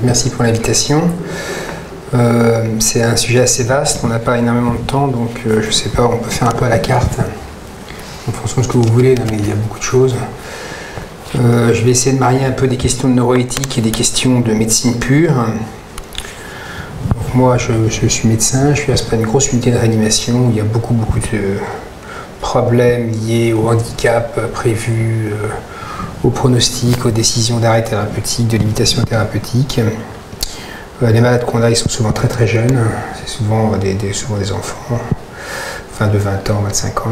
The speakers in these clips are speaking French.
merci pour l'invitation. C'est un sujet assez vaste, on n'a pas énormément de temps, donc je ne sais pas, on peut faire un peu à la carte, en fonction de ce que vous voulez, mais il y a beaucoup de choses. Je vais essayer de marier un peu des questions de neuroéthique et des questions de médecine pure. Donc moi, je suis médecin, je suis responsable d'une grosse unité de réanimation où il y a beaucoup de problèmes liés au handicap prévu, au pronostic, aux décisions d'arrêt thérapeutique, de limitation thérapeutique. Les malades qu'on a, ils sont souvent très jeunes, c'est souvent des enfants, fin de 20 ans, 25 ans.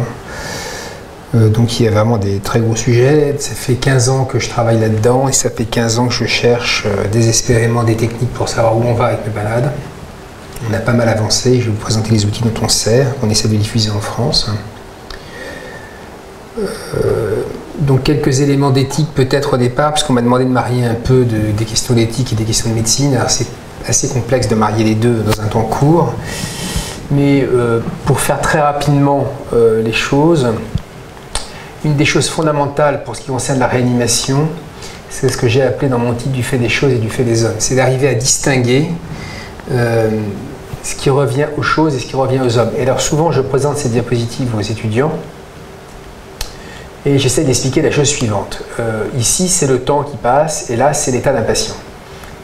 Donc il y a vraiment des très gros sujets. Ça fait 15 ans que je travaille là-dedans et ça fait 15 ans que je cherche désespérément des techniques pour savoir où on va avec le malade. On a pas mal avancé, je vais vous présenter les outils dont on se sert, qu'on essaie de diffuser en France. Donc quelques éléments d'éthique peut-être au départ, puisqu'on m'a demandé de marier un peu des questions d'éthique et des questions de médecine. Alors c'est assez complexe de marier les deux dans un temps court, mais pour faire très rapidement les choses, une des choses fondamentales pour ce qui concerne la réanimation, c'est ce que j'ai appelé dans mon titre du fait des choses et du fait des hommes. C'est d'arriver à distinguer ce qui revient aux choses et ce qui revient aux hommes. Et alors souvent je présente ces diapositives aux étudiants et j'essaie d'expliquer la chose suivante. Ici c'est le temps qui passe et là c'est l'état d'un patient.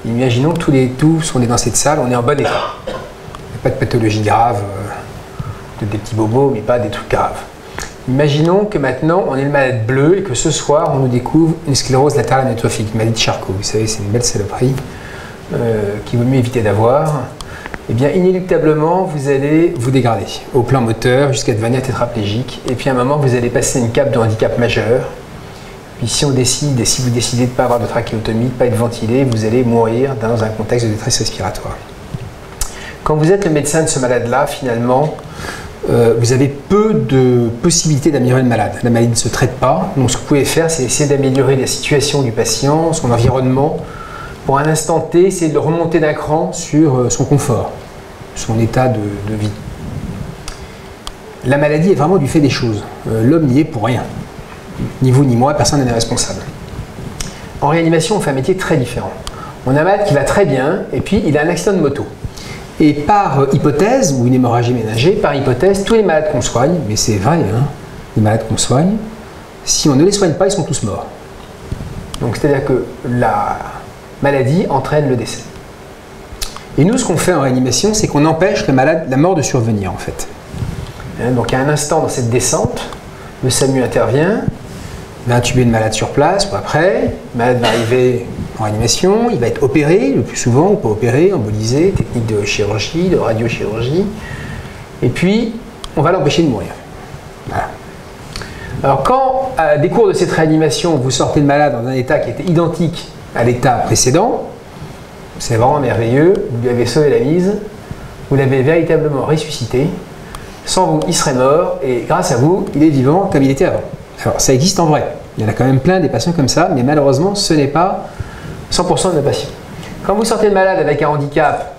Imaginons que tous on est dans cette salle, on est en bon état. Il n'y a pas de pathologie grave, des petits bobos, mais pas des trucs graves. Imaginons que maintenant on est le malade bleu et que ce soir on nous découvre une sclérose latérale amyotrophique, une maladie de Charcot. Vous savez, c'est une belle saloperie qu'il vaut mieux éviter d'avoir. Eh bien, inéluctablement, vous allez vous dégrader au plan moteur jusqu'à devenir tétraplégique. Et puis à un moment, vous allez passer une cape de handicap majeur. Puis si on décide, et si vous décidez de ne pas avoir de trachéotomie, de ne pas être ventilé, vous allez mourir dans un contexte de détresse respiratoire. Quand vous êtes le médecin de ce malade-là, finalement, vous avez peu de possibilités d'améliorer le malade. La maladie ne se traite pas, donc ce que vous pouvez faire, c'est essayer d'améliorer la situation du patient, son environnement, pour un instant T, essayer de le remonter d'un cran sur son confort, son état de vie. La maladie est vraiment du fait des choses. L'homme n'y est pour rien. Ni vous ni moi, personne n'est responsable. En réanimation, on fait un métier très différent. On a un malade qui va très bien, et puis il a un accident de moto. Et par hypothèse, ou une hémorragie méningée, par hypothèse, tous les malades qu'on soigne, mais c'est vrai, hein, les malades qu'on soigne, si on ne les soigne pas, ils sont tous morts. Donc c'est-à-dire que la maladie entraîne le décès. Et nous, ce qu'on fait en réanimation, c'est qu'on empêche le malade, la mort de survenir, en fait. Donc à un instant dans cette descente, le SAMU intervient, va intuber le malade sur place ou après, le malade va arriver en réanimation, il va être opéré, le plus souvent on peut opérer, embolisé, technique de chirurgie, de radiochirurgie, et puis on va l'empêcher de mourir. Voilà. Alors quand, à des cours de cette réanimation, vous sortez le malade dans un état qui était identique à l'état précédent, c'est vraiment merveilleux, vous lui avez sauvé la mise, vous l'avez véritablement ressuscité, sans vous, il serait mort, et grâce à vous, il est vivant comme il était avant. Alors, ça existe en vrai. Il y en a quand même plein des patients comme ça, mais malheureusement, ce n'est pas 100% de nos patients. Quand vous sortez de malade avec un handicap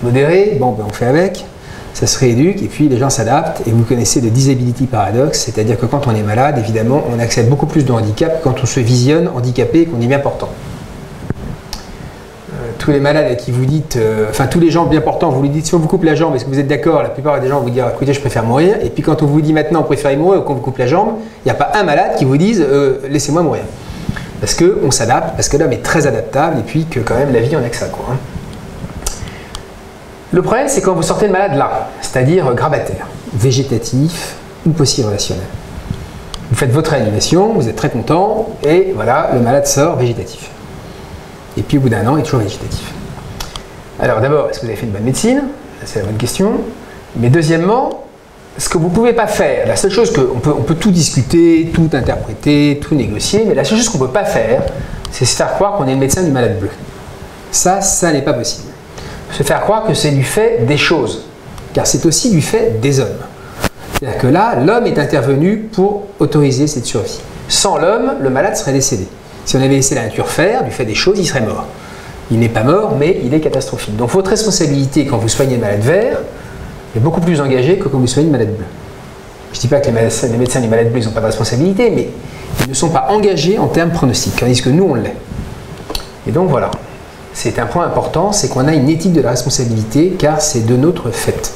modéré, bon, ben, on fait avec, ça se rééduque, et puis les gens s'adaptent, et vous connaissez le disability paradox, c'est-à-dire que quand on est malade, évidemment, on accepte beaucoup plus de handicap quand on se visionne handicapé et qu'on est bien portant. Tous les malades à qui vous dites, enfin tous les gens bien portants, vous lui dites si on vous coupe la jambe, est-ce que vous êtes d'accord? La plupart des gens vont vous dire écoutez, je préfère mourir. Et puis quand on vous dit maintenant, on préfère mourir ou qu'on vous coupe la jambe, il n'y a pas un malade qui vous dise laissez-moi mourir. Parce qu'on s'adapte, parce que l'homme est très adaptable et puis que quand même la vie, on n'a que ça, quoi. Le problème, c'est quand vous sortez le malade là, c'est-à-dire grabataire, végétatif ou post-irrationnel. Vous faites votre réanimation, vous êtes très content et voilà, le malade sort végétatif. Et puis au bout d'un an, il est toujours végétatif. Alors d'abord, est-ce que vous avez fait une bonne médecine? C'est la bonne question. Mais deuxièmement, ce que vous ne pouvez pas faire, la seule chose qu'on peut tout discuter, tout interpréter, tout négocier, mais la seule chose qu'on ne peut pas faire, c'est se faire croire qu'on est le médecin du malade bleu. Ça n'est pas possible. Se faire croire que c'est du fait des choses, car c'est aussi du fait des hommes. C'est-à-dire que là, l'homme est intervenu pour autoriser cette survie. Sans l'homme, le malade serait décédé. Si on avait laissé la nature faire, du fait des choses, il serait mort. Il n'est pas mort, mais il est catastrophique. Donc votre responsabilité quand vous soignez le malade vert est beaucoup plus engagée que quand vous soignez le malade bleu. Je ne dis pas que les médecins des malades bleus n'ont pas de responsabilité, mais ils ne sont pas engagés en termes pronostiques, tandis que nous, on l'est. Et donc voilà. c'est un point important, c'est qu'on a une éthique de la responsabilité, car c'est de notre fait.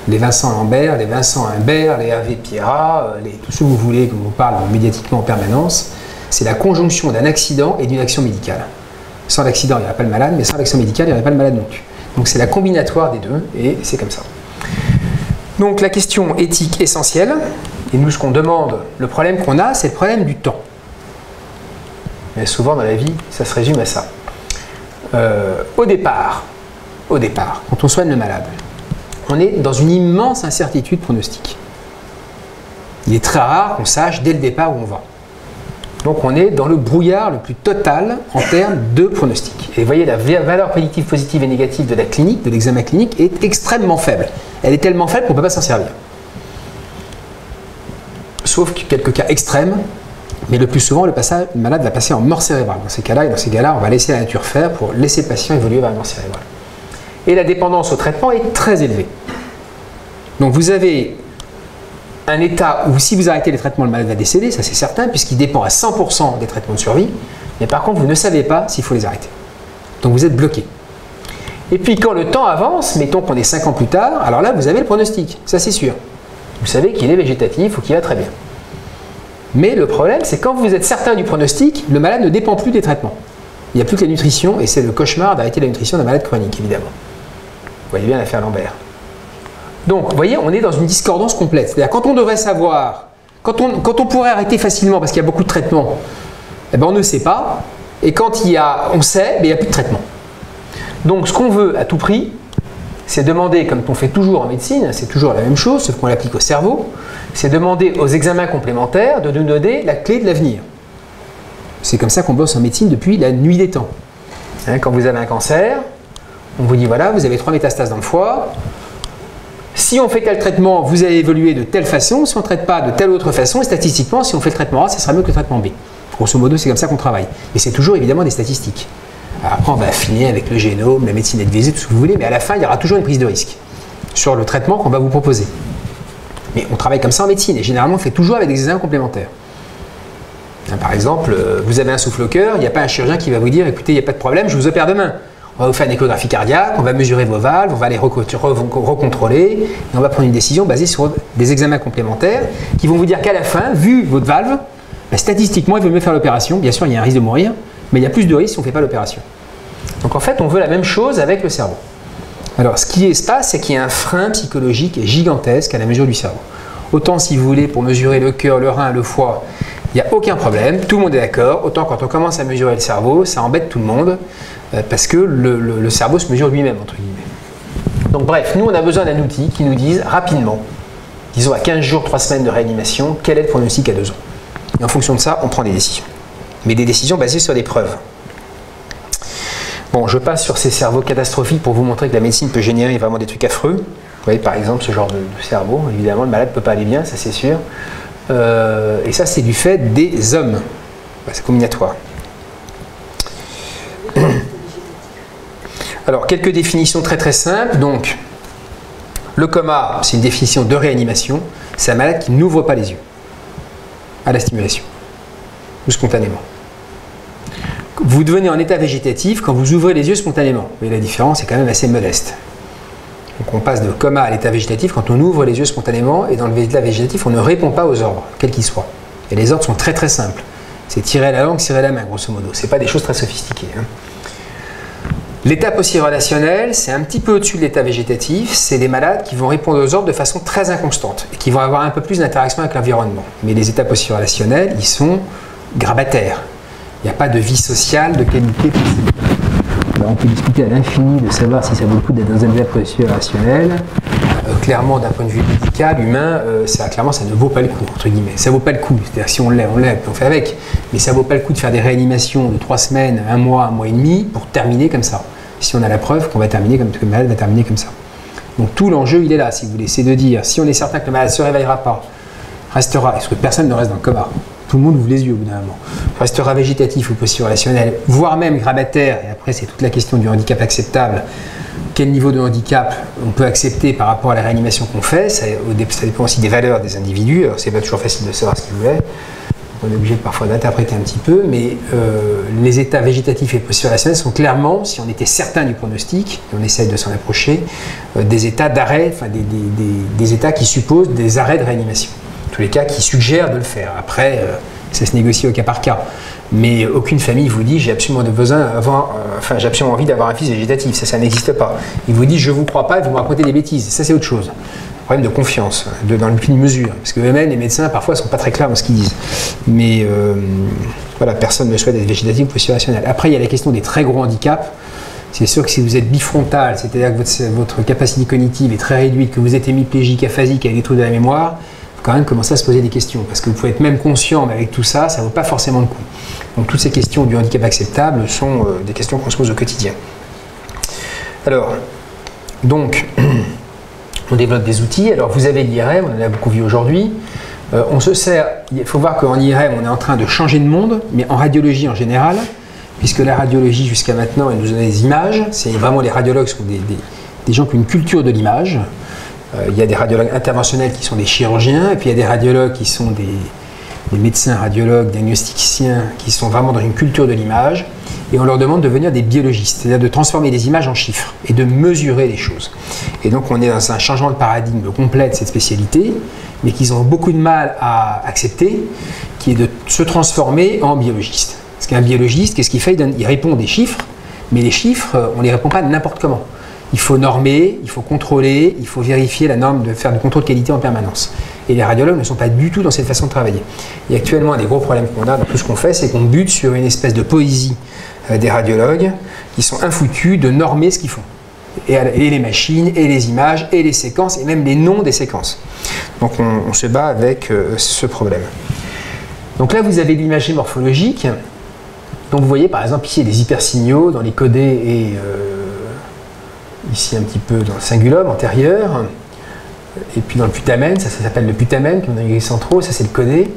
Les Vincent Lambert, les Vincent Humbert, les Hervé Pierrat, tous ceux que vous voulez, qu'on vous parle médiatiquement en permanence, c'est la conjonction d'un accident et d'une action médicale. Sans l'accident, il n'y aurait pas le malade, mais sans l'action médicale, il n'y aurait pas le malade non plus. Donc c'est la combinatoire des deux, et c'est comme ça. Donc la question éthique essentielle, et nous ce qu'on demande, le problème qu'on a, c'est le problème du temps. Mais souvent dans la vie, ça se résume à ça. Au départ, quand on soigne le malade, on est dans une immense incertitude pronostique. Il est très rare qu'on sache dès le départ où on va. Donc on est dans le brouillard le plus total en termes de pronostic. Et vous voyez, la valeur prédictive positive et négative de la clinique, de l'examen clinique, est extrêmement faible. Elle est tellement faible qu'on ne peut pas s'en servir. Sauf quelques cas extrêmes, mais le plus souvent, le malade va passer en mort cérébrale. Dans ces cas-là, on va laisser la nature faire pour laisser le patient évoluer vers la mort cérébrale. Et la dépendance au traitement est très élevée. Donc vous avez un état où si vous arrêtez les traitements, le malade va décéder, ça c'est certain, puisqu'il dépend à 100% des traitements de survie, mais par contre vous ne savez pas s'il faut les arrêter. Donc vous êtes bloqué. Et puis quand le temps avance, mettons qu'on est 5 ans plus tard, alors là vous avez le pronostic, ça c'est sûr. Vous savez qu'il est végétatif ou qu'il va très bien. Mais le problème, c'est quand vous êtes certain du pronostic, le malade ne dépend plus des traitements. Il n'y a plus que la nutrition, et c'est le cauchemar d'arrêter la nutrition d'un malade chronique, évidemment. Vous voyez bien l'affaire Lambert. Donc, vous voyez, on est dans une discordance complète. C'est-à-dire, quand on devrait savoir, quand on pourrait arrêter facilement parce qu'il y a beaucoup de traitements, eh ben, on ne sait pas. Et quand on sait, mais il n'y a plus de traitement. Donc, ce qu'on veut à tout prix, c'est demander, comme on fait toujours en médecine, c'est toujours la même chose, sauf qu'on l'applique au cerveau, c'est demander aux examens complémentaires de nous donner la clé de l'avenir. C'est comme ça qu'on bosse en médecine depuis la nuit des temps. Hein, quand vous avez un cancer, on vous dit voilà, vous avez 3 métastases dans le foie. Si on fait tel traitement, vous allez évoluer de telle façon. Si on ne traite pas de telle autre façon, et statistiquement, si on fait le traitement A, ça sera mieux que le traitement B. Grosso modo, c'est comme ça qu'on travaille. Mais c'est toujours évidemment des statistiques. Alors, après, on va affiner avec le génome, la médecine advisée, tout ce que vous voulez, mais à la fin, il y aura toujours une prise de risque sur le traitement qu'on va vous proposer. Mais on travaille comme ça en médecine, et généralement, on fait toujours avec des examens complémentaires. Par exemple, vous avez un souffle au cœur, il n'y a pas un chirurgien qui va vous dire écoutez, il n'y a pas de problème, je vous opère demain. On va vous faire une échographie cardiaque, on va mesurer vos valves, on va les recontrôler, et on va prendre une décision basée sur des examens complémentaires qui vont vous dire qu'à la fin, vu votre valve, statistiquement, il vaut mieux faire l'opération. Bien sûr, il y a un risque de mourir, mais il y a plus de risques si on ne fait pas l'opération. Donc en fait, on veut la même chose avec le cerveau. Alors, ce qui se passe, c'est qu'il y a un frein psychologique gigantesque à la mesure du cerveau. Autant, si vous voulez, pour mesurer le cœur, le rein, le foie, il n'y a aucun problème, tout le monde est d'accord. Autant quand on commence à mesurer le cerveau, ça embête tout le monde, parce que le cerveau se mesure lui-même, entre guillemets. Donc bref, nous on a besoin d'un outil qui nous dise rapidement, disons à 15 jours, 3 semaines de réanimation, quel est le pronostic à 2 ans. Et en fonction de ça, on prend des décisions. Mais des décisions basées sur des preuves. Bon, je passe sur ces cerveaux catastrophiques pour vous montrer que la médecine peut générer vraiment des trucs affreux. Vous voyez par exemple ce genre de cerveau, évidemment le malade ne peut pas aller bien, ça c'est sûr. Et ça c'est du fait des hommes. C'est combinatoire. Alors quelques définitions très très simples. Donc le coma, c'est une définition de réanimation. C'est un malade qui n'ouvre pas les yeux à la stimulation, ou spontanément. Vous devenez en état végétatif quand vous ouvrez les yeux spontanément. Mais la différence est quand même assez modeste. Donc on passe de coma à l'état végétatif quand on ouvre les yeux spontanément, et dans l'état végétatif, on ne répond pas aux ordres, quels qu'ils soient. Et les ordres sont très très simples. C'est tirer la langue, tirer la main, grosso modo. Ce n'est pas des choses très sophistiquées. Hein. L'état post-relationnel, c'est un petit peu au-dessus de l'état végétatif. C'est des malades qui vont répondre aux ordres de façon très inconstante et qui vont avoir un peu plus d'interaction avec l'environnement. Mais les états post-relationnels, ils sont grabataires. Il n'y a pas de vie sociale de qualité possible. Alors on peut discuter à l'infini de savoir si ça vaut le coup d'être dans un état post-relationnel. Clairement, d'un point de vue médical, humain, clairement, ça ne vaut pas le coup, entre guillemets. Ça ne vaut pas le coup. C'est-à-dire que si on l'est, on fait avec. Mais ça ne vaut pas le coup de faire des réanimations de 3 semaines, 1 mois et demi pour terminer comme ça. Si on a la preuve qu'on va terminer comme que le malade va terminer comme ça. Donc tout l'enjeu, il est là, si vous voulez. C'est de dire, si on est certain que le malade ne se réveillera pas, restera, parce que personne ne reste dans le coma. Tout le monde ouvre les yeux au bout d'un moment. Restera végétatif ou post-relationnel, voire même grabataire. Et après, c'est toute la question du handicap acceptable. Quel niveau de handicap on peut accepter par rapport à la réanimation qu'on fait, ça dépend aussi des valeurs des individus, alors c'est pas toujours facile de savoir ce qu'ils voulaient. on est obligé parfois d'interpréter un petit peu, mais les états végétatifs et post-opérationnels sont clairement, si on était certain du pronostic, et on essaye de s'en approcher, des états d'arrêt, enfin des états qui supposent des arrêts de réanimation. En tous les cas, qui suggèrent de le faire. Après, ça se négocie au cas par cas. Mais aucune famille vous dit j'ai absolument j'ai absolument envie d'avoir un fils végétatif, ça n'existe pas. Il vous dit je vous crois pas, vous me racontez des bêtises, ça c'est autre chose. Problème de confiance, dans le plus de mesure, parce que eux-mêmes les médecins parfois sont pas très clairs dans ce qu'ils disent. Mais voilà, personne ne souhaite être végétatif ou post-opérationnel. Après il y a la question des très gros handicaps. C'est sûr que si vous êtes bifrontal, c'est-à-dire que votre capacité cognitive est très réduite, que vous êtes hémiplégique, aphasique avec des troubles de la mémoire, quand même commencer à se poser des questions, parce que vous pouvez être même conscient, mais avec tout ça, ça ne vaut pas forcément le coup. Donc toutes ces questions du handicap acceptable sont des questions qu'on se pose au quotidien. Alors, donc, on développe des outils. Alors vous avez l'IRM, on en a beaucoup vu aujourd'hui. On se sert, il faut voir qu'en IRM, on est en train de changer de monde, mais en radiologie en général, puisque la radiologie jusqu'à maintenant, elle nous donne des images. C'est vraiment les radiologues sont des gens qui ont une culture de l'image. Il y a des radiologues interventionnels qui sont des chirurgiens, et puis il y a des radiologues qui sont des médecins radiologues, diagnosticiens, qui sont vraiment dans une culture de l'image, et on leur demande de devenir des biologistes, c'est-à-dire de transformer les images en chiffres et de mesurer les choses. Et donc on est dans un changement de paradigme complet de cette spécialité, mais qu'ils ont beaucoup de mal à accepter, qui est de se transformer en biologiste. Parce qu'un biologiste, qu'est-ce qu'il fait? Il répond des chiffres, mais les chiffres, on ne les répond pas n'importe comment. Il faut normer, il faut contrôler, il faut vérifier la norme, de faire du contrôle de qualité en permanence. Et les radiologues ne sont pas du tout dans cette façon de travailler. Et actuellement, un des gros problèmes qu'on a dans tout ce qu'on fait, c'est qu'on bute sur une espèce de poésie des radiologues qui sont infoutus de normer ce qu'ils font. Et les machines, et les images, et les séquences, et même les noms des séquences. Donc on se bat avec ce problème. Donc là, vous avez l'imagerie morphologique. Donc vous voyez par exemple ici des hypersignaux dans les codés et ici un petit peu dans le cingulum antérieur, et puis dans le putamen, ça s'appelle le putamen, comme dans les gris centraux, ça c'est le codé.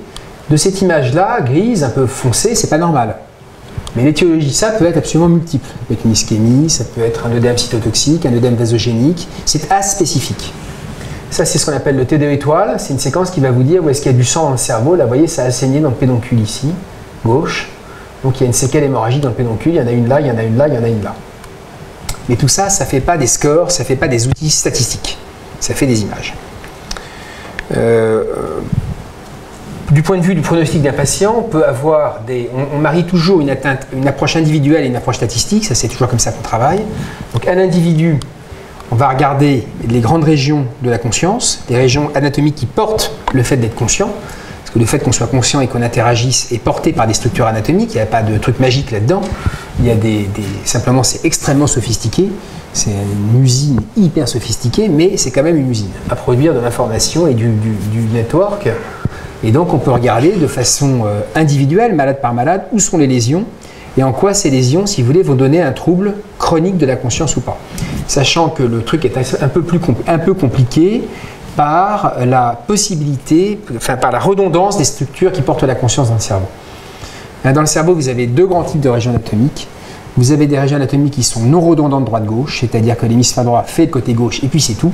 De cette image-là, grise, un peu foncée, c'est pas normal. Mais l'étiologie de ça peut être absolument multiple. Ça peut être une ischémie, ça peut être un œdème cytotoxique, un œdème vasogénique, c'est aspécifique. Ça c'est ce qu'on appelle le T2 étoile, c'est une séquence qui va vous dire où est-ce qu'il y a du sang dans le cerveau. Là vous voyez, ça a saigné dans le pédoncule ici, gauche. Donc il y a une séquelle hémorragique dans le pédoncule, il y en a une là, il y en a une là, il y en a une là. Mais tout ça, ça ne fait pas des scores, ça ne fait pas des outils statistiques, ça fait des images. Du point de vue du pronostic d'un patient, on peut avoir on marie toujours une approche individuelle et une approche statistique, ça c'est toujours comme ça qu'on travaille. Donc un individu, on va regarder les grandes régions de la conscience, les régions anatomiques qui portent le fait d'être conscient. Que le fait qu'on soit conscient et qu'on interagisse est porté par des structures anatomiques, il n'y a pas de truc magique là-dedans, il y a simplement c'est extrêmement sophistiqué, c'est une usine hyper sophistiquée, mais c'est quand même une usine à produire de l'information et du network, et donc on peut regarder de façon individuelle, malade par malade, où sont les lésions, et en quoi ces lésions, si vous voulez, vont donner un trouble chronique de la conscience ou pas. Sachant que le truc est un peu compliqué, par la possibilité, enfin par la redondance des structures qui portent la conscience dans le cerveau. Dans le cerveau, vous avez deux grands types de régions anatomiques. Vous avez des régions anatomiques qui sont non redondantes droite-gauche, c'est-à-dire que l'hémisphère droit fait le côté gauche et puis c'est tout.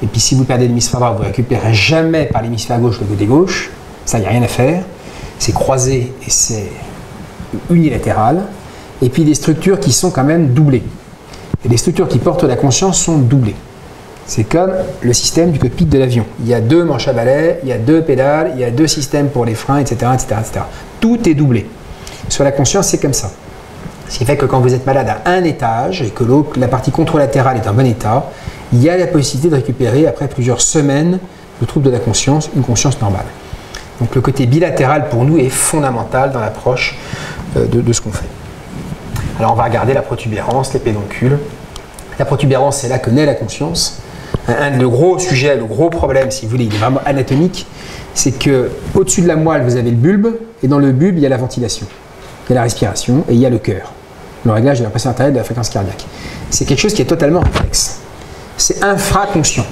Et puis si vous perdez l'hémisphère droit, vous ne récupérez jamais par l'hémisphère gauche le côté gauche. Ça, il n'y a rien à faire. C'est croisé et c'est unilatéral. Et puis des structures qui sont quand même doublées. Et les structures qui portent la conscience sont doublées. C'est comme le système du cockpit de l'avion. Il y a deux manches à balai, il y a deux pédales, il y a deux systèmes pour les freins, etc., etc., etc. Tout est doublé. Sur la conscience, c'est comme ça. Ce qui fait que quand vous êtes malade à un étage et que la partie contralatérale est en bon état, il y a la possibilité de récupérer, après plusieurs semaines de troubles de la conscience, une conscience normale. Donc le côté bilatéral pour nous est fondamental dans l'approche de ce qu'on fait. Alors on va regarder la protubérance, les pédoncules. La protubérance, c'est là que naît la conscience. Le gros sujet, le gros problème, si vous voulez, il est vraiment anatomique, c'est que au-dessus de la moelle, vous avez le bulbe, et dans le bulbe, il y a la ventilation, il y a la respiration, et il y a le cœur, le réglage de la pression artérielle, de la fréquence cardiaque. C'est quelque chose qui est totalement réflexe. C'est infraconscient.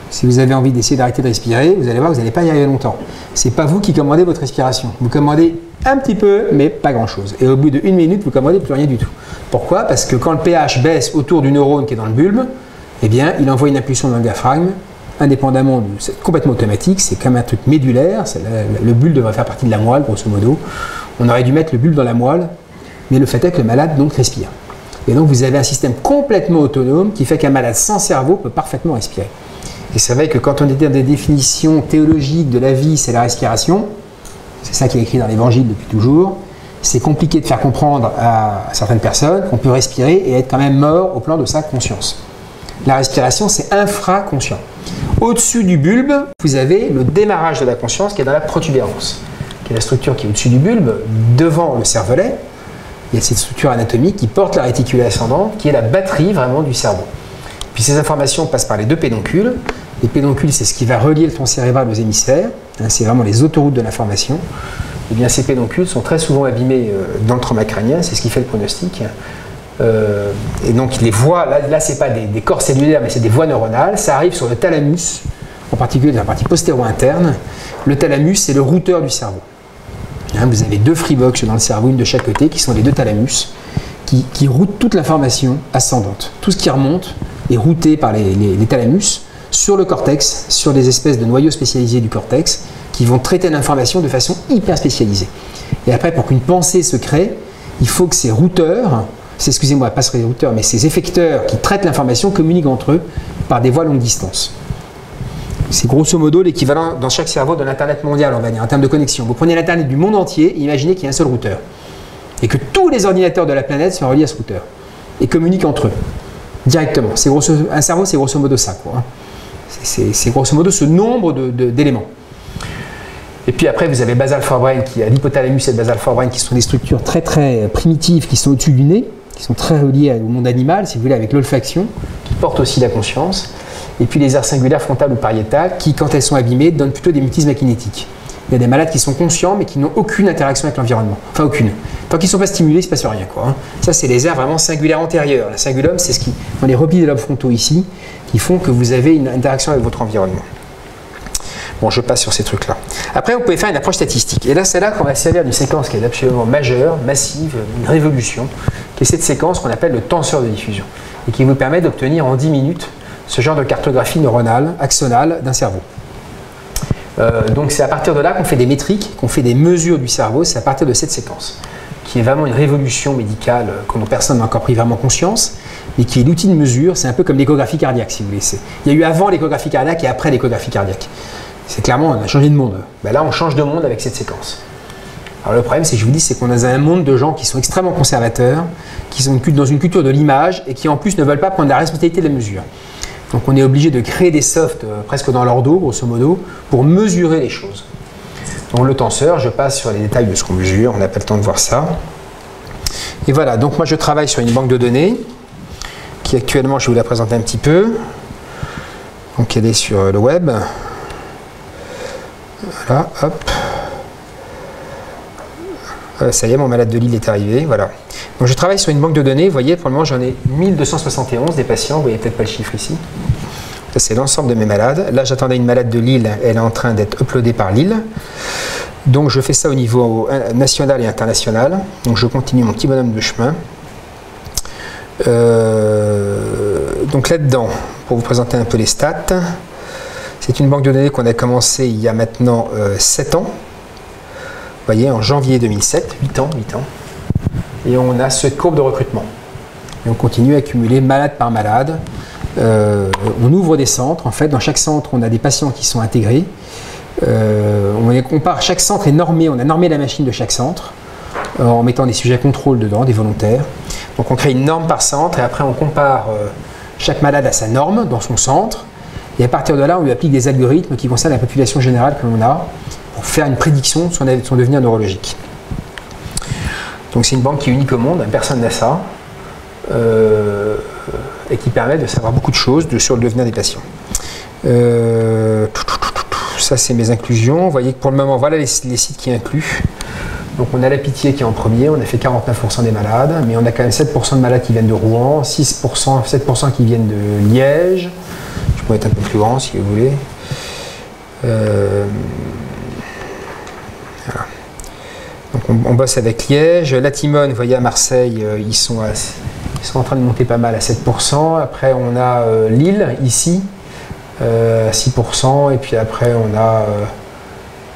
Si vous avez envie d'essayer d'arrêter de respirer, vous allez voir que vous n'allez pas y arriver longtemps. Ce n'est pas vous qui commandez votre respiration. Vous commandez un petit peu, mais pas grand-chose. Et au bout d'1 minute, vous ne commandez plus rien du tout. Pourquoi? Parce que quand le pH baisse autour du neurone qui est dans le bulbe, eh bien, il envoie une impulsion dans le diaphragme indépendamment, c'est complètement automatique, c'est comme un truc médulaire, le bulbe devrait faire partie de la moelle, grosso modo. On aurait dû mettre le bulbe dans la moelle, mais le fait est que le malade donc respire. Et donc vous avez un système complètement autonome qui fait qu'un malade sans cerveau peut parfaitement respirer. Et c'est vrai que quand on est dans des définitions théologiques de la vie, c'est la respiration, c'est ça qui est écrit dans l'Évangile depuis toujours, c'est compliqué de faire comprendre à certaines personnes qu'on peut respirer et être quand même mort au plan de sa conscience. La respiration, c'est infraconscient. Au-dessus du bulbe, vous avez le démarrage de la conscience qui est dans la protubérance, qui est la structure qui est au-dessus du bulbe, devant le cervelet. Il y a cette structure anatomique qui porte la réticule ascendante, qui est la batterie vraiment du cerveau. Puis ces informations passent par les deux pédoncules. Les pédoncules, c'est ce qui va relier le tronc cérébral aux hémisphères. C'est vraiment les autoroutes de l'information. Et bien ces pédoncules sont très souvent abîmés dans le trauma crânien, c'est ce qui fait le pronostic. Et donc les voies, là c'est pas des corps cellulaires, mais c'est des voies neuronales. Ça arrive sur le thalamus, en particulier dans la partie postéro-interne. Le thalamus, c'est le routeur du cerveau. Vous avez deux freebox dans le cerveau, une de chaque côté, qui sont les deux thalamus, qui routent toute l'information ascendante. Tout ce qui remonte est routé par les thalamus sur le cortex, sur des espèces de noyaux spécialisés du cortex, qui vont traiter l'information de façon hyper spécialisée. Et après, pour qu'une pensée se crée, il faut que ces routeurs, excusez-moi, pas ces routeurs, mais ces effecteurs qui traitent l'information communiquent entre eux par des voies longue distance. C'est grosso modo l'équivalent dans chaque cerveau de l'Internet mondial, on va dire, en termes de connexion. Vous prenez l'Internet du monde entier et imaginez qu'il y a un seul routeur. Et que tous les ordinateurs de la planète sont reliés à ce routeur. Et communiquent entre eux, directement. Un cerveau, c'est grosso modo ça, quoi. C'est grosso modo ce nombre d'éléments. Et puis après, vous avez basal forebrain, qui a l'hypothalamus et le basal forebrain, qui sont des structures très très primitives, qui sont au-dessus du nez, qui sont très reliées au monde animal, si vous voulez, avec l'olfaction, qui portent aussi la conscience. Et puis les aires singulaires frontales ou pariétales, qui, quand elles sont abîmées, donnent plutôt des mutismes kinétiques. Il y a des malades qui sont conscients, mais qui n'ont aucune interaction avec l'environnement. Enfin, aucune. Tant qu'ils ne sont pas stimulés, il ne se passe rien, quoi. Ça, c'est les aires vraiment singulaires antérieures. La cingulum, c'est ce qui, dans les replis des lobes frontaux ici, qui font que vous avez une interaction avec votre environnement. Bon, je passe sur ces trucs-là. Après, vous pouvez faire une approche statistique. Et là, c'est là qu'on va servir d'une séquence qui est absolument majeure, massive, une révolution, qui est cette séquence qu'on appelle le tenseur de diffusion, et qui vous permet d'obtenir en 10 minutes ce genre de cartographie neuronale, axonale d'un cerveau. Donc c'est à partir de là qu'on fait des métriques, qu'on fait des mesures du cerveau, c'est à partir de cette séquence, qui est vraiment une révolution médicale dont personne n'a encore pris vraiment conscience, mais qui est l'outil de mesure, c'est un peu comme l'échographie cardiaque, si vous voulez. Il y a eu avant l'échographie cardiaque et après l'échographie cardiaque. C'est clairement, on a changé de monde. Ben là, on change de monde avec cette séquence. Alors le problème, c'est que je vous dis, c'est qu'on a un monde de gens qui sont extrêmement conservateurs, qui sont dans une culture de l'image et qui en plus ne veulent pas prendre la responsabilité de la mesure. Donc on est obligé de créer des softs presque dans leur dos, grosso modo, pour mesurer les choses. Donc le tenseur, je passe sur les détails de ce qu'on mesure, on n'a pas le temps de voir ça. Et voilà, donc moi je travaille sur une banque de données, qui actuellement, je vais vous la présenter un petit peu. Donc elle est sur le web. Voilà, hop. Ça y est, mon malade de Lille est arrivé, voilà. Donc je travaille sur une banque de données, vous voyez, pour le moment j'en ai 1271 des patients, vous voyez peut-être pas le chiffre ici. Ça c'est l'ensemble de mes malades. Là j'attendais une malade de Lille, elle est en train d'être uploadée par Lille. Donc je fais ça au niveau national et international. Donc je continue mon petit bonhomme de chemin. Donc là-dedans, pour vous présenter un peu les stats, c'est une banque de données qu'on a commencé il y a maintenant 7 ans. Vous voyez, en janvier 2007, 8 ans. Et on a cette courbe de recrutement. Et on continue à accumuler malade par malade. On ouvre des centres. En fait, dans chaque centre, on a des patients qui sont intégrés. On compare, chaque centre est normé. On a normé la machine de chaque centre en mettant des sujets contrôle dedans, des volontaires. Donc on crée une norme par centre et après on compare chaque malade à sa norme dans son centre. Et à partir de là, on lui applique des algorithmes qui concernent la population générale que l'on a pour faire une prédiction de son devenir neurologique. Donc c'est une banque qui est unique au monde, personne n'a ça, et qui permet de savoir beaucoup de choses sur le devenir des patients. Ça c'est mes inclusions. Vous voyez que pour le moment, voilà les sites qui incluent. Donc on a la Pitié qui est en premier, on a fait 49% des malades, mais on a quand même 7% de malades qui viennent de Rouen, 7% qui viennent de Liège. Je pourrais être un peu plus grand si vous voulez. Voilà. Donc on bosse avec Liège. La Timone, vous voyez à Marseille, ils sont en train de monter pas mal à 7%. Après on a Lille ici, à 6%, et puis après on a...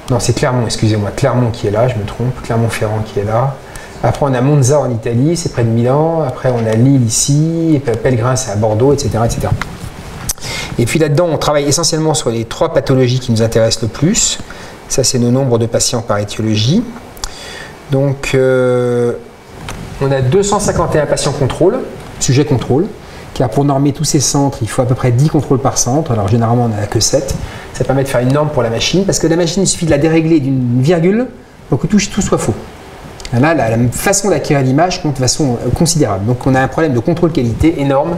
non, c'est Clermont, excusez-moi, Clermont qui est là, je me trompe, Clermont-Ferrand qui est là. Après on a Monza en Italie, c'est près de Milan, après on a Lille ici, et puis Pellegrin c'est à Bordeaux, etc., etc. Et puis là-dedans, on travaille essentiellement sur les 3 pathologies qui nous intéressent le plus. Ça, c'est nos nombres de patients par étiologie. Donc, on a 251 patients contrôle, sujet contrôle, car pour normer tous ces centres, il faut à peu près 10 contrôles par centre. Alors, généralement, on n'en a que 7. Ça permet de faire une norme pour la machine, parce que la machine, il suffit de la dérégler d'une virgule pour que tout soit faux. Là, la façon d'acquérir l'image compte de façon considérable. Donc, on a un problème de contrôle qualité énorme.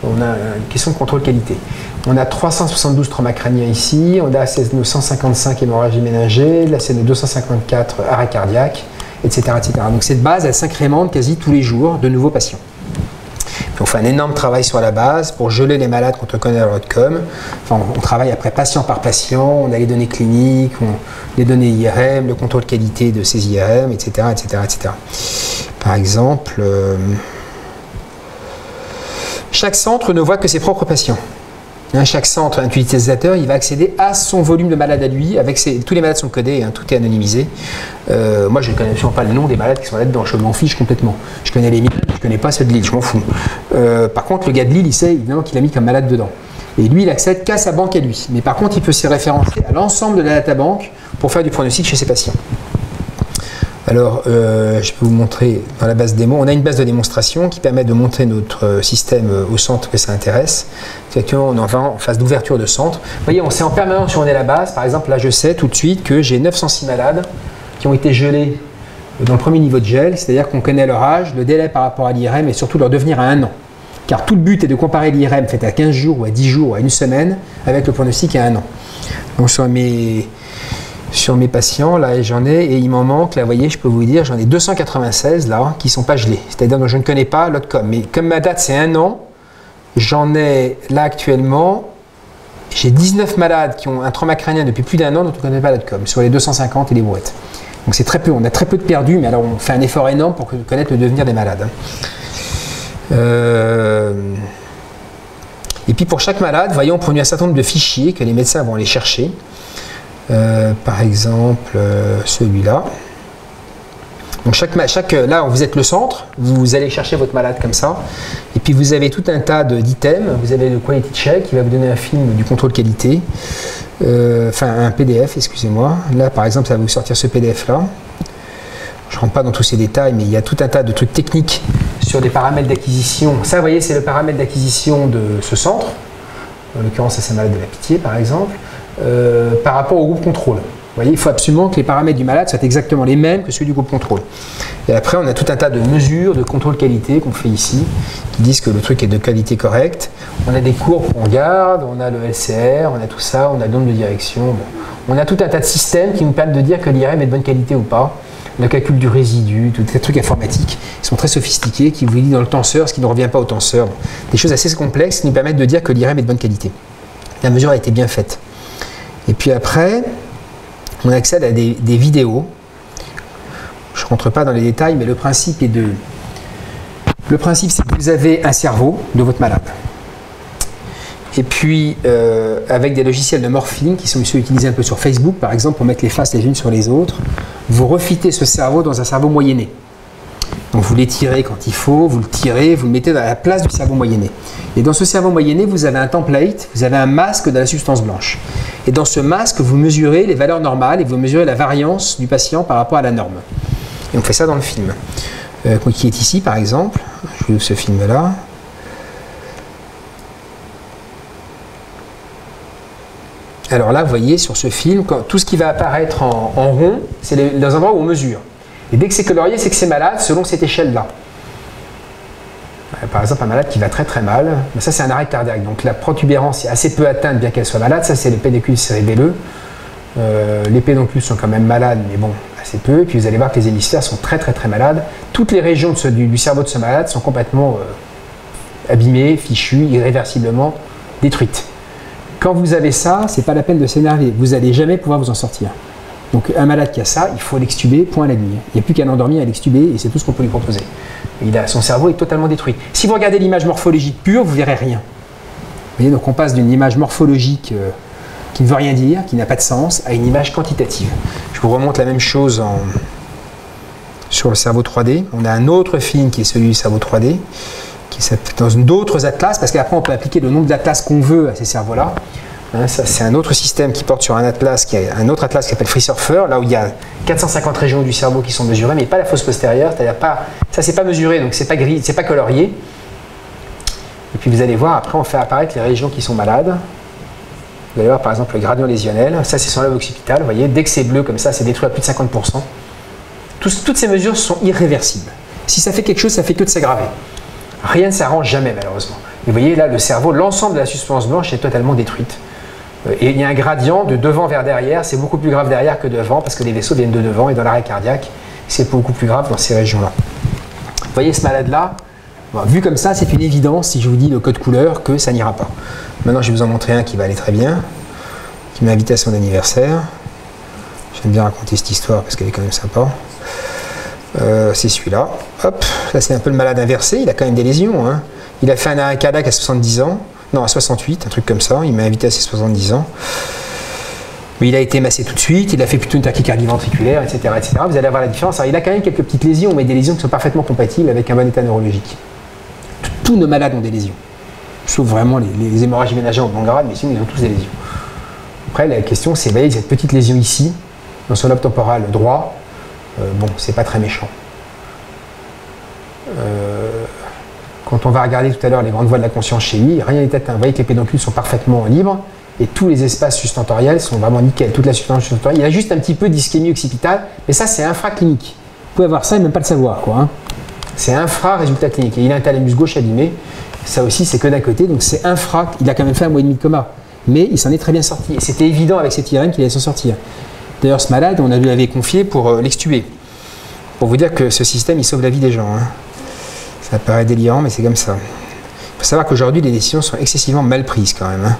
On a une question de contrôle qualité. On a 372 traumas crâniens ici, on a ACS 155 hémorragie méningée, la CNE 254 arrêt cardiaque, etc., etc. Donc cette base, elle s'incrémente quasi tous les jours de nouveaux patients. Puis on fait un énorme travail sur la base pour geler les malades quand on connaît leur outcome. Enfin, on travaille après patient par patient, on a les données cliniques, les données IRM, le contrôle qualité de ces IRM, etc., etc., etc. Par exemple... chaque centre ne voit que ses propres patients. Chaque centre, un utilisateur, il va accéder à son volume de malades à lui. Tous les malades sont codés, tout est anonymisé. Moi, je ne connais absolument pas le nom des malades qui sont là-dedans. Je m'en fiche complètement. Je connais les miens, je ne connais pas ceux de Lille, je m'en fous. Par contre, le gars de Lille, il sait évidemment qu'il a mis comme malade dedans. Et lui, il accède qu'à sa banque à lui. Mais par contre, il peut se référencer à l'ensemble de la databank pour faire du pronostic chez ses patients. Alors, je peux vous montrer dans la base démo, on a une base de démonstration qui permet de montrer notre système au centre que ça intéresse. Actuellement, on en va en phase d'ouverture de centre. Vous voyez, on sait en permanence sur où on est la base. Par exemple, là, je sais tout de suite que j'ai 906 malades qui ont été gelés dans le premier niveau de gel, c'est-à-dire qu'on connaît leur âge, le délai par rapport à l'IRM et surtout leur devenir à 1 an. Car tout le but est de comparer l'IRM fait à 15 jours ou à 10 jours ou à 1 semaine avec le pronostic à 1 an. Donc, sur mes patients, là, j'en ai, et il m'en manque, là, vous voyez, je peux vous dire, j'en ai 296, là, qui ne sont pas gelés. C'est-à-dire que je ne connais pas l'outcome. Mais comme ma date, c'est 1 an, j'en ai, là, actuellement, j'ai 19 malades qui ont un trauma crânien depuis plus d'1 an, dont on ne connaît pas l'outcome, sur les 250 et les brouettes. Donc c'est très peu, on a très peu de perdus, mais alors on fait un effort énorme pour connaître le devenir des malades. Et puis pour chaque malade, voyons, on produit un certain nombre de fichiers que les médecins vont aller chercher. Par exemple, celui-là. Donc là, vous êtes le centre, vous allez chercher votre malade comme ça, et puis vous avez tout un tas d'items. Vous avez le quality check qui va vous donner un film du contrôle qualité, enfin un PDF, excusez-moi. Là, par exemple, ça va vous sortir ce PDF-là. Je ne rentre pas dans tous ces détails, mais il y a tout un tas de trucs techniques sur des paramètres d'acquisition. Ça, vous voyez, c'est le paramètre d'acquisition de ce centre. En l'occurrence, ça, c'est malade de la Pitié, par exemple. Par rapport au groupe contrôle. Vous voyez, il faut absolument que les paramètres du malade soient exactement les mêmes que ceux du groupe contrôle. Et après, on a tout un tas de mesures de contrôle qualité qu'on fait ici, qui disent que le truc est de qualité correcte. On a des courbes qu'on garde, on a le LCR, on a tout ça, on a le nombre de direction. Bon. On a tout un tas de systèmes qui nous permettent de dire que l'IRM est de bonne qualité ou pas. Le calcul du résidu, tous ces trucs informatiques, ils sont très sophistiqués, qui vous disent dans le tenseur ce qui ne revient pas au tenseur. Des choses assez complexes qui nous permettent de dire que l'IRM est de bonne qualité. La mesure a été bien faite. Et puis après, on accède à des vidéos. Je ne rentre pas dans les détails, mais le principe est de... Le principe, c'est que vous avez un cerveau de votre malade. Et puis, avec des logiciels de morphing qui sont utilisés un peu sur Facebook, par exemple, pour mettre les faces les unes sur les autres, vous refitez ce cerveau dans un cerveau moyenné. Donc vous l'étirez quand il faut, vous le tirez, vous le mettez dans la place du cerveau moyenné. Et dans ce cerveau moyenné, vous avez un template, vous avez un masque de la substance blanche. Et dans ce masque, vous mesurez les valeurs normales et vous mesurez la variance du patient par rapport à la norme. Et on fait ça dans le film. Qui est ici, par exemple. Je ouvre ce film-là. Alors là, vous voyez, sur ce film, tout ce qui va apparaître en rond, c'est les endroits où on mesure. Et dès que c'est colorié, c'est que c'est malade selon cette échelle-là. Par exemple, un malade qui va très très mal, mais ça c'est un arrêt cardiaque. Donc la protubérance est assez peu atteinte bien qu'elle soit malade. Ça c'est les pédoncules cérébelleux. Les pédoncules sont quand même malades, mais bon, assez peu. Et puis vous allez voir que les hémisphères sont très très très malades. Toutes les régions du cerveau de ce malade sont complètement abîmées, fichues, irréversiblement détruites. Quand vous avez ça, c'est pas la peine de s'énerver. Vous n'allez jamais pouvoir vous en sortir. Donc un malade qui a ça, il faut l'extuber, point à la ligne. Il n'y a plus qu'à l'endormir, à l'extuber, et c'est tout ce qu'on peut lui proposer. Son cerveau est totalement détruit. Si vous regardez l'image morphologique pure, vous ne verrez rien. voyez, donc on passe d'une image morphologique qui ne veut rien dire, qui n'a pas de sens, à une image quantitative. Je vous remonte la même chose sur le cerveau 3D. On a un autre film qui est celui du cerveau 3D, qui s'appelle dans d'autres atlas, parce qu'après on peut appliquer le nombre d'atlas qu'on veut à ces cerveaux-là. Hein, ça, c'est un autre système qui porte sur un atlas, un autre atlas qui s'appelle FreeSurfer, là où il y a 450 régions du cerveau qui sont mesurées, mais pas la fosse postérieure, c'est-à-dire pas, ça c'est pas mesuré, donc c'est pas gris, c'est pas colorié. Et puis vous allez voir, après on fait apparaître les régions qui sont malades. Vous allez voir par exemple le gradient lésionnel, ça c'est son lobe occipital, vous voyez, dès que c'est bleu comme ça, c'est détruit à plus de 50%. Toutes ces mesures sont irréversibles. Si ça fait quelque chose, ça fait que de s'aggraver. Rien ne s'arrange jamais malheureusement. Et vous voyez là, le cerveau, l'ensemble de la substance blanche est totalement détruite. Et il y a un gradient de devant vers derrière, c'est beaucoup plus grave derrière que devant, parce que les vaisseaux viennent de devant, et dans l'arrêt cardiaque, c'est beaucoup plus grave dans ces régions-là. Vous voyez ce malade-là, bon, vu comme ça, c'est une évidence, si je vous dis le code couleur, que ça n'ira pas. Maintenant, je vais vous en montrer un qui va aller très bien, qui m'a invité à son anniversaire. J'aime bien raconter cette histoire, parce qu'elle est quand même sympa. C'est celui-là. Hop, là c'est un peu le malade inversé, il a quand même des lésions. Hein. Il a fait un arrêt cardiaque à 70 ans, non à 68, un truc comme ça, il m'a invité à ses 70 ans. Mais il a été massé tout de suite, il a fait plutôt une tachycardie ventriculaire, etc., etc. Vous allez avoir la différence. Alors, il a quand même quelques petites lésions, mais des lésions qui sont parfaitement compatibles avec un bon état neurologique. Tous nos malades ont des lésions, sauf vraiment les hémorragies ménagères au bon grade, mais sinon ils ont tous des lésions. Après la question c'est, vous voyez cette petite lésion ici, dans son lobe temporal droit, bon, c'est pas très méchant. Quand on va regarder tout à l'heure les grandes voies de la conscience chez lui, rien n'est atteint. Vous voyez que les pédoncules sont parfaitement libres et tous les espaces sustentoriels sont vraiment nickel. Toute la substance sustentorielle, il y a juste un petit peu d'ischémie occipitale, mais ça c'est infraclinique. Vous pouvez avoir ça et même pas le savoir, quoi. Hein. C'est infra-résultat clinique. Et il a un thalamus gauche abîmé, ça aussi c'est que d'un côté, donc c'est infra. Il a quand même fait 1 mois et demi de coma, mais il s'en est très bien sorti. Et c'était évident avec cette IRM qu'il allait s'en sortir. D'ailleurs, ce malade, on lui avait confié pour l'extuber. Pour vous dire que ce système, il sauve la vie des gens. Hein. Ça paraît délirant, mais c'est comme ça. Il faut savoir qu'aujourd'hui, les décisions sont excessivement mal prises quand même. Hein.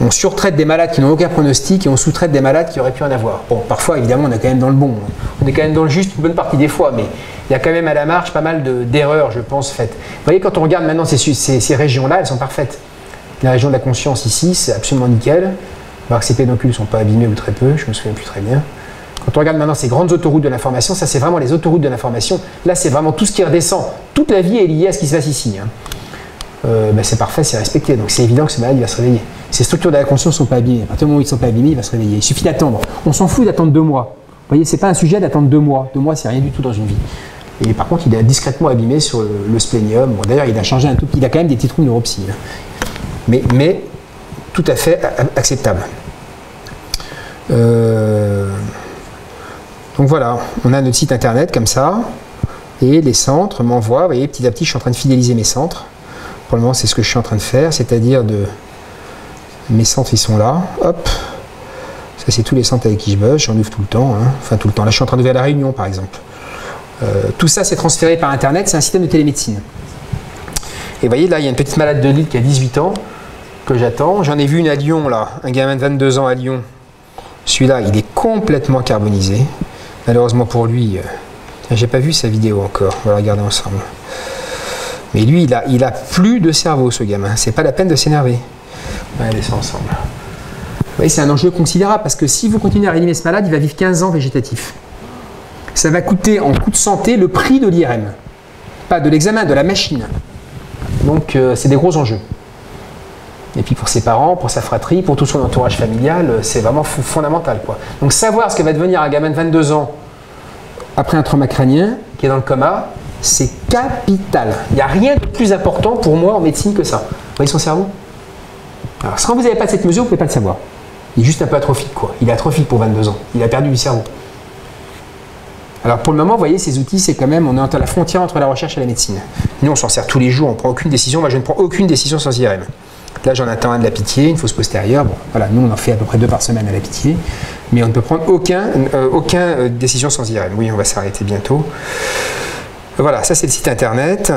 On surtraite des malades qui n'ont aucun pronostic et on sous-traite des malades qui auraient pu en avoir. Bon, parfois, évidemment, on est quand même dans le bon. On est quand même dans le juste une bonne partie des fois, mais il y a quand même à la marge pas mal d'erreurs, je pense, faites. Vous voyez, quand on regarde maintenant ces régions-là, elles sont parfaites. La région de la conscience ici, c'est absolument nickel. Alors que ces pédoncules ne sont pas abîmés ou très peu, je me souviens plus très bien. Quand on regarde maintenant ces grandes autoroutes de l'information, ça c'est vraiment les autoroutes de l'information. Là c'est vraiment tout ce qui redescend. Toute la vie est liée à ce qui se passe ici. Hein. Ben, c'est parfait, c'est respecté. Donc c'est évident que ce malade il va se réveiller. Ces structures de la conscience ne sont pas abîmées. À partir du moment où ils ne sont pas abîmés, il va se réveiller. Il suffit d'attendre. On s'en fout d'attendre 2 mois. Vous voyez, c'est pas un sujet d'attendre 2 mois. 2 mois, c'est rien du tout dans une vie. Et par contre, il est discrètement abîmé sur le splénium. Bon, d'ailleurs, il a changé un tout petit. Il a quand même des petits trous de neuropsie. Hein. Mais tout à fait acceptable. Donc voilà, on a notre site internet comme ça, et les centres m'envoient, vous voyez, petit à petit je suis en train de fidéliser mes centres. Pour le moment c'est ce que je suis en train de faire, c'est-à-dire mes centres ils sont là, hop, ça c'est tous les centres avec qui je bosse, j'en ouvre tout le temps, hein. Enfin tout le temps, là je suis en train d'ouvrir la Réunion par exemple. Tout ça c'est transféré par internet, c'est un système de télémédecine. Et vous voyez là il y a une petite malade de Lille qui a 18 ans, que j'attends, j'en ai vu une à Lyon là, un gamin de 22 ans à Lyon. Celui-là, il est complètement carbonisé. Malheureusement pour lui, j'ai pas vu sa vidéo encore. On va la regarder ensemble. Mais lui, il a plus de cerveau, ce gamin. C'est pas la peine de s'énerver. On va aller ça ensemble. Vous voyez, c'est un enjeu considérable parce que si vous continuez à réanimer ce malade, il va vivre 15 ans végétatif. Ça va coûter en coût de santé le prix de l'IRM. Pas de l'examen, de la machine. Donc, c'est des gros enjeux. Et puis pour ses parents, pour sa fratrie, pour tout son entourage familial, c'est vraiment fondamental, quoi. Donc savoir ce que va devenir un gamin de 22 ans après un trauma crânien, qui est dans le coma, c'est capital. Il n'y a rien de plus important pour moi en médecine que ça. Vous voyez son cerveau? Alors quand vous n'avez pas cette mesure, vous ne pouvez pas le savoir. Il est juste un peu atrophique, quoi. Il est atrophique pour 22 ans. Il a perdu du cerveau. Alors pour le moment, vous voyez, ces outils, c'est quand même, on est entre la frontière entre la recherche et la médecine. Nous, on s'en sert tous les jours, on ne prend aucune décision. Moi, je ne prends aucune décision sans IRM. Là, j'en attends un de la Pitié, une fosse postérieure. Bon, voilà, nous, on en fait à peu près 2 par semaine à la Pitié. Mais on ne peut prendre aucune décision sans IRM. Oui, on va s'arrêter bientôt. Voilà, ça c'est le site internet.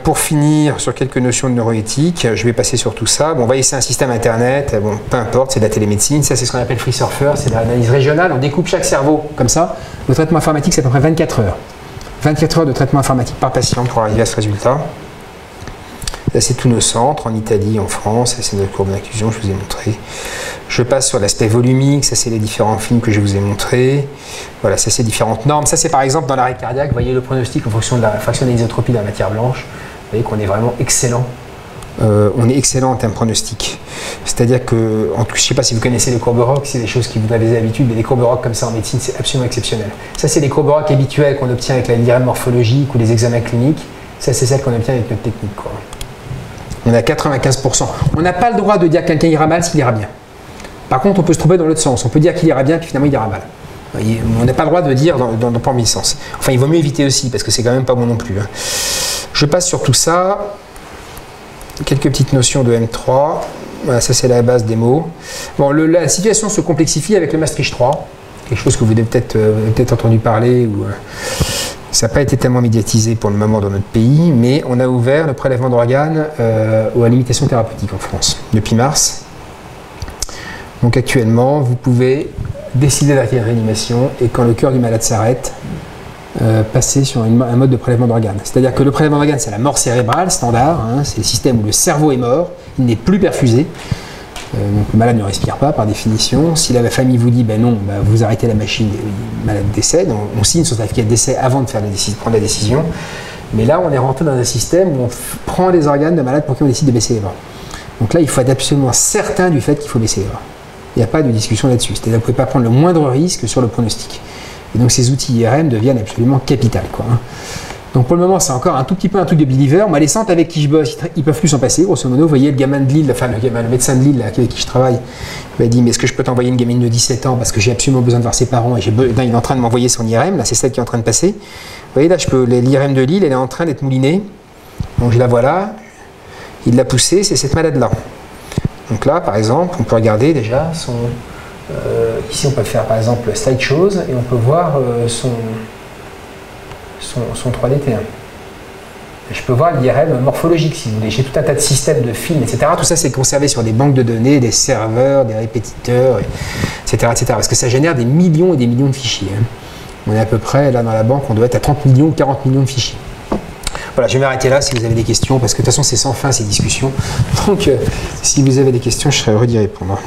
Pour finir, sur quelques notions de neuroéthique, je vais passer sur tout ça. Bon, vous voyez, c'est un système internet. Bon, peu importe, c'est de la télémédecine. Ça, c'est ce qu'on appelle FreeSurfer. C'est de l'analyse régionale. On découpe chaque cerveau comme ça. Le traitement informatique, c'est à peu près 24 heures. 24 heures de traitement informatique par patient pour arriver à ce résultat. Là, c'est tous nos centres, en Italie, en France, c'est notre courbe d'inclusion, je vous ai montré. Je passe sur l'aspect volumique, ça c'est les différents films que je vous ai montrés. Voilà, ça c'est différentes normes. Ça c'est par exemple dans l'arrêt cardiaque, vous voyez le pronostic en fonction de la fraction d'anisotropie de la matière blanche. Vous voyez qu'on est vraiment excellent. On est excellent en termes pronostic. C'est-à-dire que, je ne sais pas si vous connaissez les courbes ROC, c'est des choses qui vous avez l'habitude, mais les courbes ROC comme ça en médecine, c'est absolument exceptionnel. Ça, c'est les courbes ROC habituelles qu'on obtient avec l'IRM morphologique ou les examens cliniques. Ça, c'est celle qu'on obtient avec notre technique, quoi. On a 95%. On n'a pas le droit de dire que quelqu'un ira mal s'il ira bien. Par contre, on peut se tromper dans l'autre sens. On peut dire qu'il ira bien, puis finalement il ira mal. On n'a pas le droit de dire dans pas mille sens. Enfin, il vaut mieux éviter aussi, parce que c'est quand même pas bon non plus. Je passe sur tout ça. Quelques petites notions de M3. Voilà, ça c'est la base des mots. Bon, la situation se complexifie avec le Maastricht 3. Quelque chose que vous avez peut-être entendu parler, ou ça n'a pas été tellement médiatisé pour le moment dans notre pays, mais on a ouvert le prélèvement d'organes à limitation thérapeutique en France depuis mars. Donc actuellement, vous pouvez décider d'arrêter la réanimation et quand le cœur du malade s'arrête, passer sur un mode de prélèvement d'organes. C'est-à-dire que le prélèvement d'organes, c'est la mort cérébrale standard, hein, c'est le système où le cerveau est mort, il n'est plus perfusé. Donc le malade ne respire pas par définition. Si la famille vous dit ben non, ben vous arrêtez la machine, le malade décède, on signe son certificat de décès avant de prendre la décision. Mais là, on est rentré dans un système où on prend les organes de malades pour qui on décide de baisser les bras. Donc là, il faut être absolument certain du fait qu'il faut baisser les bras. Il n'y a pas de discussion là-dessus. C'est-à-dire que vous ne pouvez pas prendre le moindre risque sur le pronostic. Et donc ces outils IRM deviennent absolument capitaux, quoi. Donc pour le moment, c'est encore un tout petit peu un truc de believer. Moi, les centres avec qui je bosse, ils peuvent plus s'en passer, grosso modo. Vous voyez, le gamin de Lille, enfin le médecin de Lille là, avec qui je travaille, il m'a dit, mais est-ce que je peux t'envoyer une gamine de 17 ans parce que j'ai absolument besoin de voir ses parents et il est en train de m'envoyer son IRM, là c'est celle qui est en train de passer. Vous voyez là, l'IRM de Lille, elle est en train d'être moulinée. Donc je la vois là, il l'a poussée, c'est cette malade-là. Donc là, par exemple, on peut regarder déjà son... ici, on peut faire par exemple slide shows et on peut voir son 3DT1. Je peux voir l'IRM morphologique si vous voulez. J'ai tout un tas de systèmes de films, etc. Tout ça, c'est conservé sur des banques de données, des serveurs, des répétiteurs, etc., etc. Parce que ça génère des millions et des millions de fichiers. Hein. On est à peu près, là dans la banque, on doit être à 30 millions ou 40 millions de fichiers. Voilà, je vais m'arrêter là si vous avez des questions, parce que de toute façon, c'est sans fin ces discussions. Donc, si vous avez des questions, je serais heureux d'y répondre.